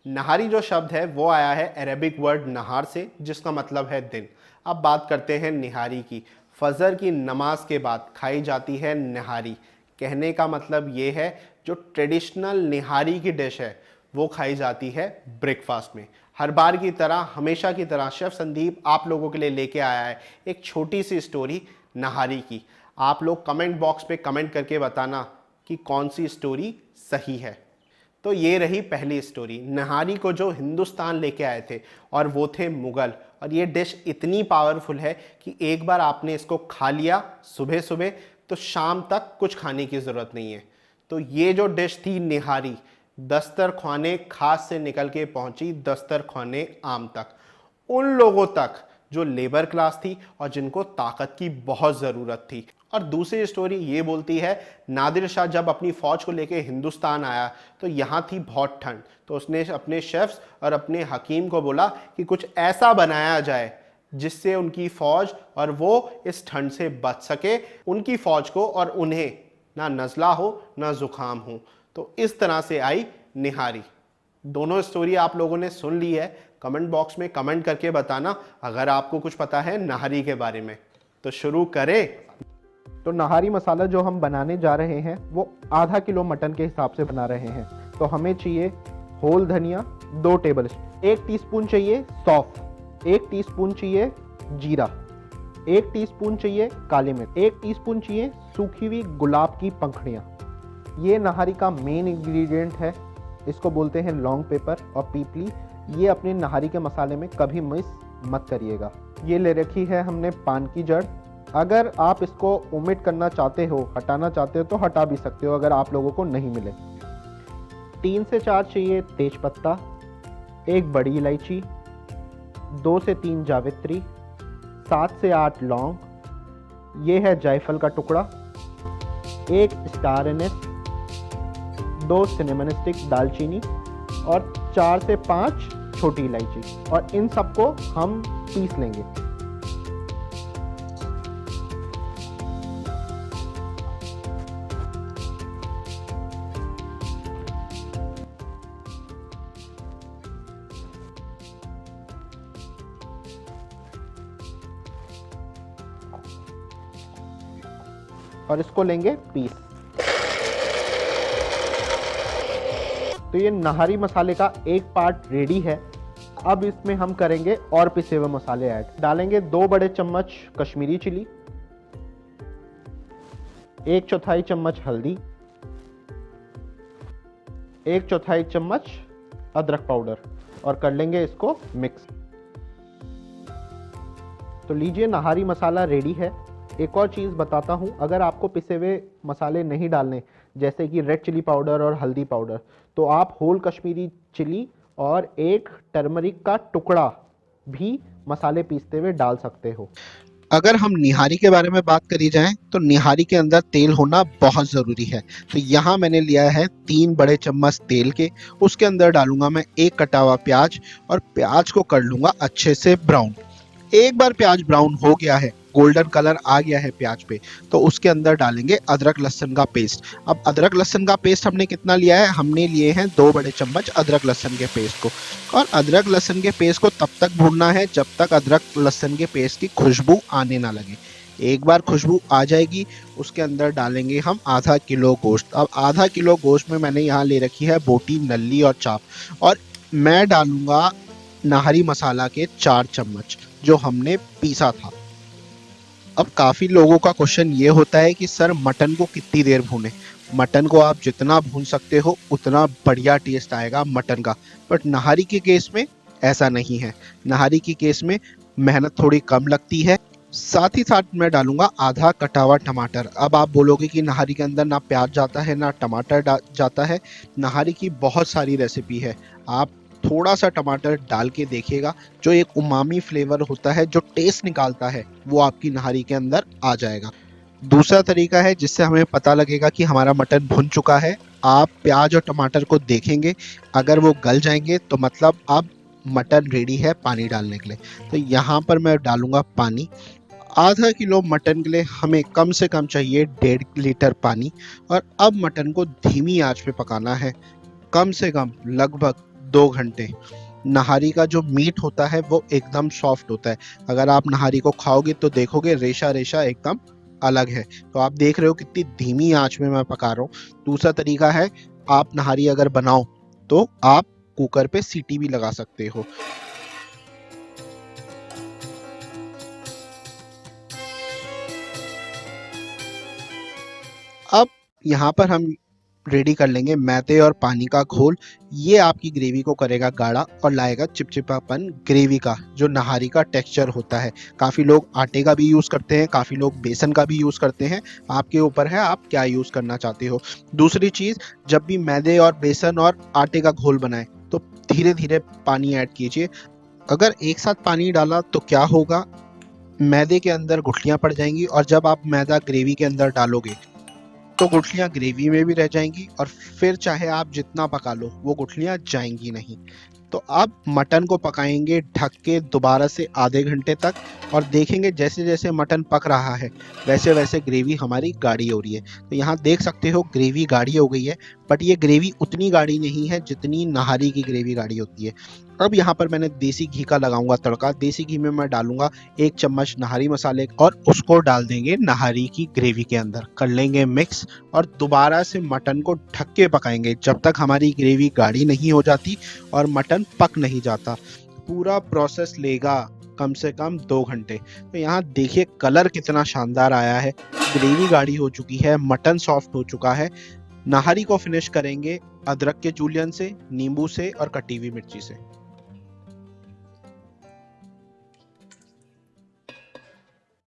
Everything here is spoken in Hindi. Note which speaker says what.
Speaker 1: नहारी जो शब्द है वो आया है अरेबिक वर्ड नहार से, जिसका मतलब है दिन। अब बात करते हैं निहारी की। फजर की नमाज के बाद खाई जाती है निहारी। कहने का मतलब ये है जो ट्रेडिशनल निहारी की डिश है वो खाई जाती है ब्रेकफास्ट में। हर बार की तरह, हमेशा की तरह शेफ संदीप आप लोगों के लिए लेके आया है एक छोटी सी स्टोरी नहारी की। आप लोग कमेंट बॉक्स पे कमेंट करके बताना कि कौन सी स्टोरी सही है। तो ये रही पहली स्टोरी, नहारी को जो हिंदुस्तान लेके आए थे और वो थे मुगल। और ये डिश इतनी पावरफुल है कि एक बार आपने इसको खा लिया सुबह सुबह तो शाम तक कुछ खाने की ज़रूरत नहीं है। तो ये जो डिश थी निहारी, दस्तरख्वाने खास से निकल के पहुंची दस्तरख्वाने आम तक, उन लोगों तक जो लेबर क्लास थी और जिनको ताकत की बहुत ज़रूरत थी। और दूसरी स्टोरी ये बोलती है नादिर शाह जब अपनी फ़ौज को लेके हिंदुस्तान आया तो यहाँ थी बहुत ठंड, तो उसने अपने शेफ्स और अपने हकीम को बोला कि कुछ ऐसा बनाया जाए जिससे उनकी फ़ौज और वो इस ठंड से बच सके, उनकी फ़ौज को और उन्हें ना नज़ला हो ना ज़ुकाम हो। तो इस तरह से आई निहारी। दोनों स्टोरी आप लोगों ने सुन ली है। कमेंट बॉक्स में कमेंट करके बताना अगर आपको कुछ पता है नहारी के बारे में। तो शुरू करें।
Speaker 2: तो नहारी मसाला जो हम बनाने जा रहे हैं वो आधा किलो मटन के हिसाब से बना रहे हैं। तो हमें चाहिए होल धनिया 2 टेबल स्पून, 1 टीस्पून चाहिए सौंफ, 1 टीस्पून चाहिए जीरा, 1 टीस्पून चाहिए काली मिर्च, 1 टीस्पून चाहिए सूखी हुई गुलाब की पंखुड़ियाँ। ये नहारी का मेन इंग्रेडिएंट है, इसको बोलते हैं लॉन्ग पेपर और पीपली। ये अपने नहारी के मसाले में कभी मिस मत करिएगा। ये ले रखी है हमने पान की जड़। अगर आप इसको ओमिट करना चाहते हो, हटाना चाहते हो तो हटा भी सकते हो अगर आप लोगों को नहीं मिले। 3 से 4 चाहिए तेज पत्ता, 1 बड़ी इलायची, 2 से 3 जावित्री, 7 से 8 लौंग, ये है जायफल का टुकड़ा, 1 स्टार एनिस, 2 सिनेमन स्टिक दालचीनी और 4 से 5 छोटी इलायची। और इन सबको हम पीस लेंगे। और इसको लेंगे पीस। तो ये नहारी मसाले का एक पार्ट रेडी है। अब इसमें हम करेंगे और पिसे हुए मसाले ऐड। डालेंगे 2 बड़े चम्मच कश्मीरी चिली, 1/4 चम्मच हल्दी, 1/4 चम्मच अदरक पाउडर और कर लेंगे इसको मिक्स। तो लीजिए नहारी मसाला रेडी है। एक और चीज़ बताता हूँ, अगर आपको पिसे हुए मसाले नहीं डालने जैसे कि रेड चिली पाउडर और हल्दी पाउडर, तो आप होल कश्मीरी चिली और 1 टर्मरिक का टुकड़ा भी मसाले पीसते हुए डाल सकते हो।
Speaker 3: अगर हम निहारी के बारे में बात करी जाए तो निहारी के अंदर तेल होना बहुत ज़रूरी है। तो यहाँ मैंने लिया है 3 बड़े चम्मच तेल के। उसके अंदर डालूंगा मैं 1 कटा हुआ प्याज और प्याज को कर लूँगा अच्छे से ब्राउन। एक बार प्याज ब्राउन हो गया है, गोल्डन कलर आ गया है प्याज पे, तो उसके अंदर डालेंगे अदरक लहसुन का पेस्ट। अब अदरक लहसुन का पेस्ट हमने कितना लिया है? हमने लिए हैं 2 बड़े चम्मच अदरक लहसुन के पेस्ट को। और अदरक लहसुन के पेस्ट को तब तक भूनना है जब तक अदरक लहसुन के पेस्ट की खुशबू आने ना लगे। एक बार खुशबू आ जाएगी उसके अंदर डालेंगे हम आधा किलो गोश्त। अब आधा किलो गोश्त में मैंने यहाँ ले रखी है बोटी, नल्ली और चाप। और मैं डालूंगा नहारी मसाला के 4 चम्मच जो हमने पीसा था। अब काफ़ी लोगों का क्वेश्चन ये होता है कि सर मटन को कितनी देर भूनें? मटन को आप जितना भून सकते हो उतना बढ़िया टेस्ट आएगा मटन का। बट नहारी के केस में ऐसा नहीं है। नहारी के केस में मेहनत थोड़ी कम लगती है। साथ ही साथ मैं डालूंगा आधा कटा हुआ टमाटर। अब आप बोलोगे कि नहारी के अंदर ना प्याज जाता है ना टमाटर जाता है। नहारी की बहुत सारी रेसिपी है, आप थोड़ा सा टमाटर डाल के देखिएगा, जो एक उमामी फ्लेवर होता है, जो टेस्ट निकालता है, वो आपकी नहारी के अंदर आ जाएगा। दूसरा तरीका है जिससे हमें पता लगेगा कि हमारा मटन भुन चुका है। आप प्याज और टमाटर को देखेंगे, अगर वो गल जाएंगे तो मतलब अब मटन रेडी है पानी डालने के लिए। तो यहाँ पर मैं डालूंगा पानी। आधा किलो मटन के लिए हमें कम से कम चाहिए 1.5 लीटर पानी। और अब मटन को धीमी आंच पे पकाना है, कम से कम लगभग 2 घंटे। नहारी का जो मीट होता है वो एकदम सॉफ्ट होता है। अगर आप नहारी को खाओगे तो देखोगे रेशा रेशा एकदम अलग है। तो आप देख रहे हो कितनी धीमी आंच में मैं पका रहा हूँ। दूसरा तरीका है, आप नहारी अगर बनाओ तो आप कुकर पे सीटी भी लगा सकते हो। अब यहाँ पर हम रेडी कर लेंगे मैदे और पानी का घोल। ये आपकी ग्रेवी को करेगा गाढ़ा और लाएगा चिपचिपापन ग्रेवी का, जो नहारी का टेक्सचर होता है। काफ़ी लोग आटे का भी यूज़ करते हैं, काफ़ी लोग बेसन का भी यूज़ करते हैं। आपके ऊपर है आप क्या यूज़ करना चाहते हो। दूसरी चीज़, जब भी मैदे और बेसन और आटे का घोल बनाए तो धीरे धीरे पानी ऐड कीजिए। अगर एक साथ पानी डाला तो क्या होगा, मैदे के अंदर गुठलियाँ पड़ जाएंगी, और जब आप मैदा ग्रेवी के अंदर डालोगे तो गुठलियाँ ग्रेवी में भी रह जाएंगी, और फिर चाहे आप जितना पका लो वो गुठलियाँ जाएंगी नहीं। तो अब मटन को पकाएंगे ढक के दोबारा से आधे घंटे तक, और देखेंगे जैसे जैसे मटन पक रहा है वैसे वैसे ग्रेवी हमारी गाढ़ी हो रही है। तो यहाँ देख सकते हो ग्रेवी गाढ़ी हो गई है, बट ये ग्रेवी उतनी गाढ़ी नहीं है जितनी नहारी की ग्रेवी गाढ़ी होती है। अब यहाँ पर मैंने देसी घी का लगाऊंगा तड़का। देसी घी में मैं डालूंगा 1 चम्मच नहारी मसाले, और उसको डाल देंगे नहारी की ग्रेवी के अंदर, कर लेंगे मिक्स, और दोबारा से मटन को ढक के पकाएंगे जब तक हमारी ग्रेवी गाढ़ी नहीं हो जाती और मटन पक नहीं जाता। पूरा प्रोसेस लेगा कम से कम 2 घंटे। तो यहाँ देखिए कलर कितना शानदार आया है, ग्रेवी गाढ़ी हो चुकी है, मटन सॉफ्ट हो चुका है। नहारी को फिनिश करेंगे अदरक के जूलियन से, नींबू से और कटी हुई मिर्ची से।